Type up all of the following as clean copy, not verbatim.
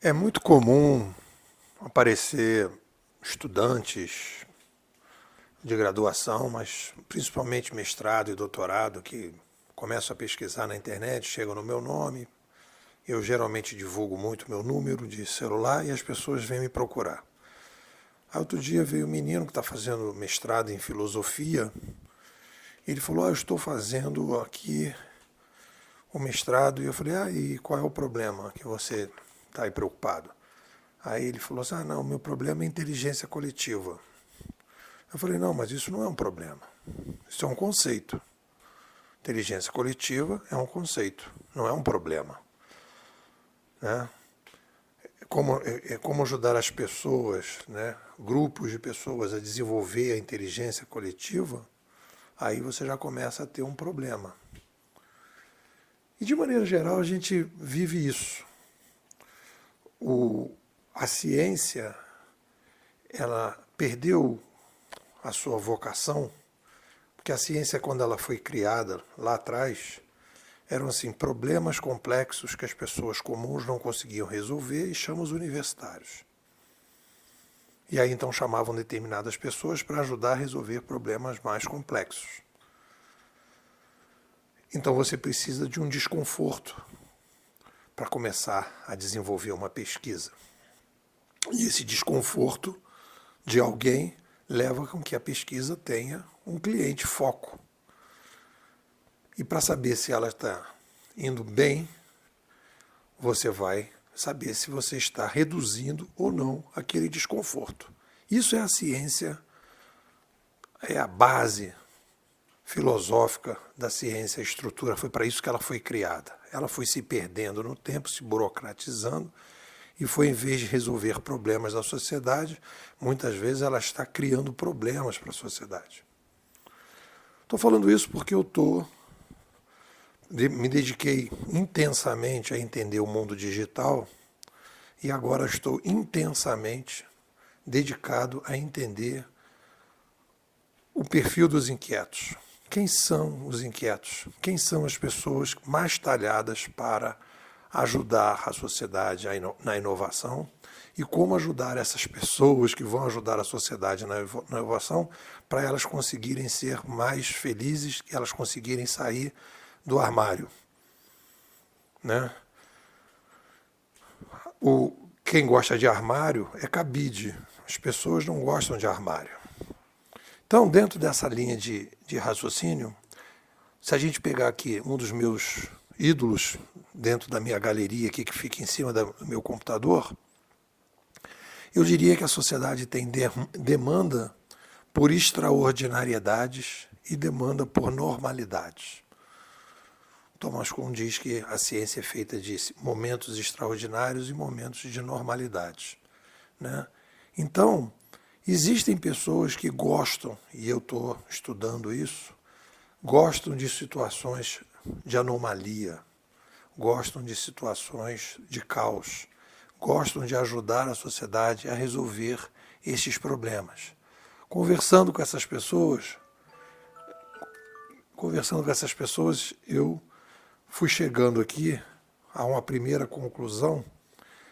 É muito comum aparecer estudantes de graduação, mas principalmente mestrado e doutorado, que começam a pesquisar na internet, chegam no meu nome. Eu geralmente divulgo muito meu número de celular e as pessoas vêm me procurar. Aí outro dia veio um menino que está fazendo mestrado em filosofia. E ele falou: eu estou fazendo aqui o mestrado. E eu falei: e qual é o problema que você está aí preocupado? Aí ele falou assim: não, meu problema é inteligência coletiva. Eu falei: não, mas isso não é um problema. Isso é um conceito. Inteligência coletiva é um conceito, não é um problema. Né? É como ajudar as pessoas, né? Grupos de pessoas a desenvolver a inteligência coletiva, aí você já começa a ter um problema. E de maneira geral a gente vive isso. A ciência, ela perdeu a sua vocação, porque a ciência, quando ela foi criada lá atrás, eram assim problemas complexos que as pessoas comuns não conseguiam resolver e chamam os universitários. E aí então chamavam determinadas pessoas para ajudar a resolver problemas mais complexos. Então você precisa de um desconforto para começar a desenvolver uma pesquisa. E esse desconforto de alguém leva com que a pesquisa tenha um cliente foco. E para saber se ela está indo bem, você vai saber se você está reduzindo ou não aquele desconforto. Isso é a ciência, é a base filosófica da ciência, a estrutura. Foi para isso que ela foi criada. Ela foi se perdendo no tempo, se burocratizando, e foi, em vez de resolver problemas da sociedade, muitas vezes ela está criando problemas para a sociedade. Estou falando isso porque me dediquei intensamente a entender o mundo digital e agora estou intensamente dedicado a entender o perfil dos inquietos. Quem são os inquietos? Quem são as pessoas mais talhadas para ajudar a sociedade na inovação? E como ajudar essas pessoas que vão ajudar a sociedade na inovação para elas conseguirem ser mais felizes, que elas conseguirem sair do armário. Né? Quem gosta de armário é cabide. As pessoas não gostam de armário. Então, dentro dessa linha de raciocínio, se a gente pegar aqui um dos meus ídolos dentro da minha galeria aqui, que fica em cima do meu computador, eu diria que a sociedade tem demanda por extraordinariedades e demanda por normalidades. Thomas Kuhn diz que a ciência é feita de momentos extraordinários e momentos de normalidade. Né? Então, existem pessoas que gostam, e eu estou estudando isso, gostam de situações de anomalia, gostam de situações de caos, gostam de ajudar a sociedade a resolver estes problemas. Conversando com essas pessoas, eu fui chegando aqui a uma primeira conclusão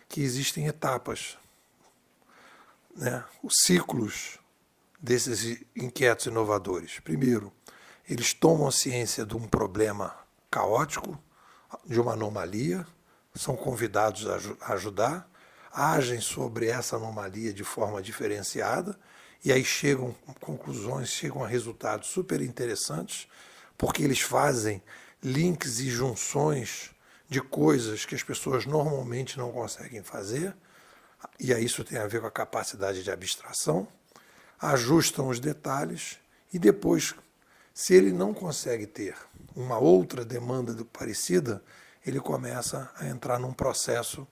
que existem etapas, né? Os ciclos desses inquietos inovadores. Primeiro, eles tomam ciência de um problema caótico, de uma anomalia, são convidados a ajudar, agem sobre essa anomalia de forma diferenciada e aí chegam a conclusões, chegam a resultados super interessantes, porque eles fazem links e junções de coisas que as pessoas normalmente não conseguem fazer, e aí isso tem a ver com a capacidade de abstração, ajustam os detalhes e depois, se ele não consegue ter uma outra demanda parecida, ele começa a entrar num processo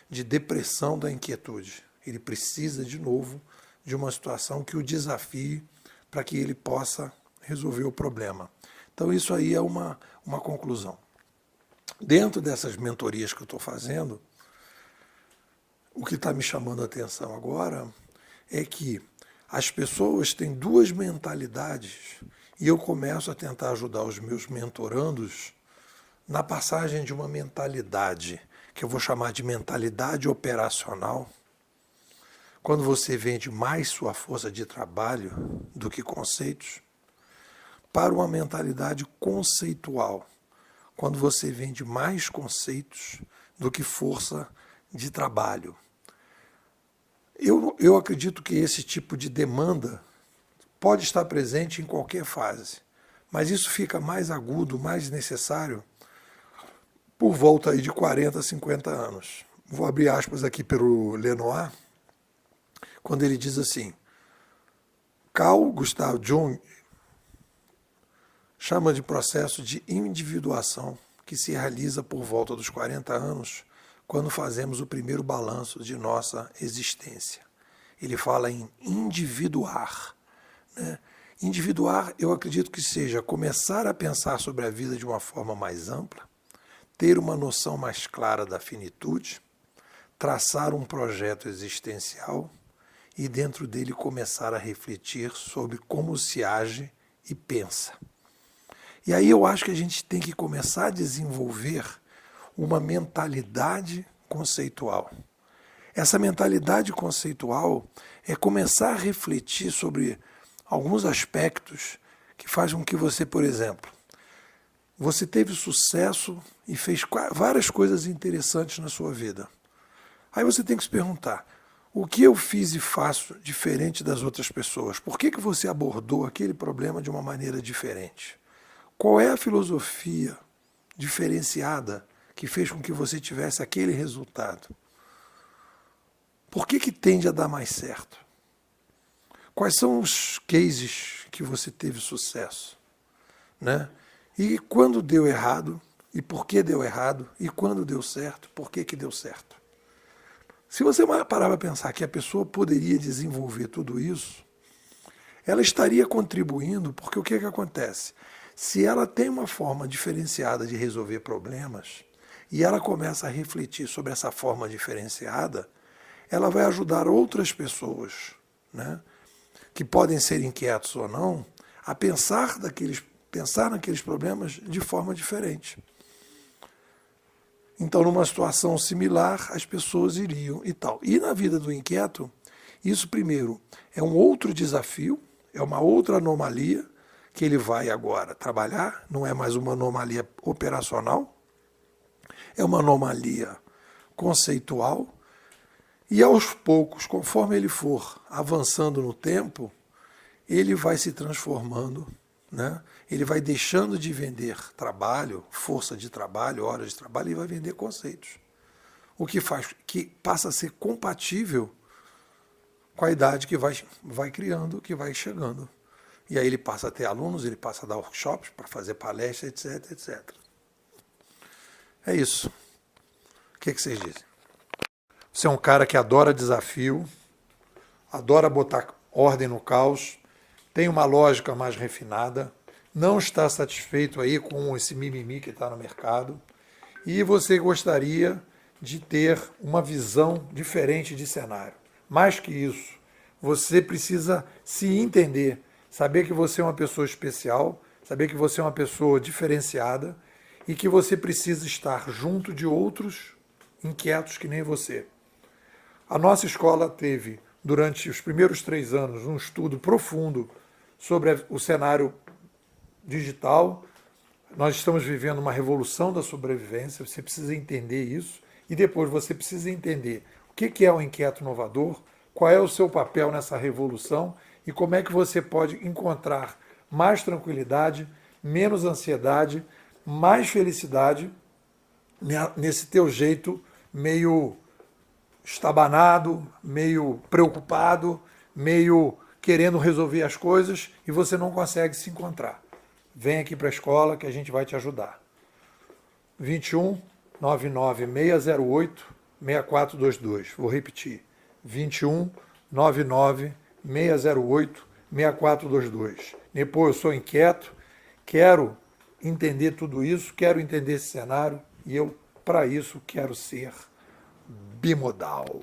de depressão da inquietude. Ele precisa, de novo, de uma situação que o desafie para que ele possa resolver o problema. Então, isso aí é uma conclusão. Dentro dessas mentorias que eu estou fazendo, o que está me chamando a atenção agora é que as pessoas têm duas mentalidades e eu começo a tentar ajudar os meus mentorandos na passagem de uma mentalidade que eu vou chamar de mentalidade operacional, quando você vende mais sua força de trabalho do que conceitos, para uma mentalidade conceitual, quando você vende mais conceitos do que força de trabalho. Eu acredito que esse tipo de demanda pode estar presente em qualquer fase, mas isso fica mais agudo, mais necessário por volta aí de 40, 50 anos. Vou abrir aspas aqui pelo Lenoir, quando ele diz assim: Carl Gustav Jung chama de processo de individuação que se realiza por volta dos 40 anos, quando fazemos o primeiro balanço de nossa existência. Ele fala em individuar, né? Individuar, eu acredito que seja começar a pensar sobre a vida de uma forma mais ampla, ter uma noção mais clara da finitude, traçar um projeto existencial e dentro dele começar a refletir sobre como se age e pensa. E aí eu acho que a gente tem que começar a desenvolver uma mentalidade conceitual. Essa mentalidade conceitual é começar a refletir sobre alguns aspectos que fazem com que você, por exemplo, você teve sucesso e fez várias coisas interessantes na sua vida. Aí você tem que se perguntar: o que eu fiz e faço diferente das outras pessoas? Por que você abordou aquele problema de uma maneira diferente? Qual é a filosofia diferenciada que fez com que você tivesse aquele resultado? Por que tende a dar mais certo? Quais são os cases que você teve sucesso, né? E quando deu errado, e por que deu errado, e quando deu certo, por que deu certo? Se você parar para pensar que a pessoa poderia desenvolver tudo isso, ela estaria contribuindo, porque o que acontece? Se ela tem uma forma diferenciada de resolver problemas, e ela começa a refletir sobre essa forma diferenciada, ela vai ajudar outras pessoas, né, que podem ser inquietos ou não, a pensar naqueles problemas de forma diferente. Então, numa situação similar, as pessoas iriam e tal. E na vida do inquieto, isso primeiro é um outro desafio, é uma outra anomalia que ele vai agora trabalhar, não é mais uma anomalia operacional, é uma anomalia conceitual, e aos poucos, conforme ele for avançando no tempo, ele vai se transformando, né? Ele vai deixando de vender trabalho, força de trabalho, horas de trabalho, e vai vender conceitos. O que faz que passa a ser compatível com a idade que vai criando, que vai chegando. E aí ele passa a ter alunos, ele passa a dar workshops para fazer palestras, etc, etc. É isso. O que vocês dizem? Você é um cara que adora desafio, adora botar ordem no caos, tem uma lógica mais refinada, não está satisfeito aí com esse mimimi que está no mercado, e você gostaria de ter uma visão diferente de cenário. Mais que isso, você precisa se entender, saber que você é uma pessoa especial, saber que você é uma pessoa diferenciada e que você precisa estar junto de outros inquietos que nem você. A nossa escola teve, durante os primeiros 3 anos, um estudo profundo sobre o cenário digital. Nós estamos vivendo uma revolução da sobrevivência, você precisa entender isso, e depois você precisa entender o que é o inquieto inovador, qual é o seu papel nessa revolução e como é que você pode encontrar mais tranquilidade, menos ansiedade, mais felicidade nesse teu jeito meio estabanado, meio preocupado, meio querendo resolver as coisas e você não consegue se encontrar. Vem aqui para a escola que a gente vai te ajudar. 21 99 608 6422. Vou repetir. 21 99 608 6422. Depois eu sou inquieto, quero entender tudo isso, quero entender esse cenário e eu, para isso, quero ser bimodal.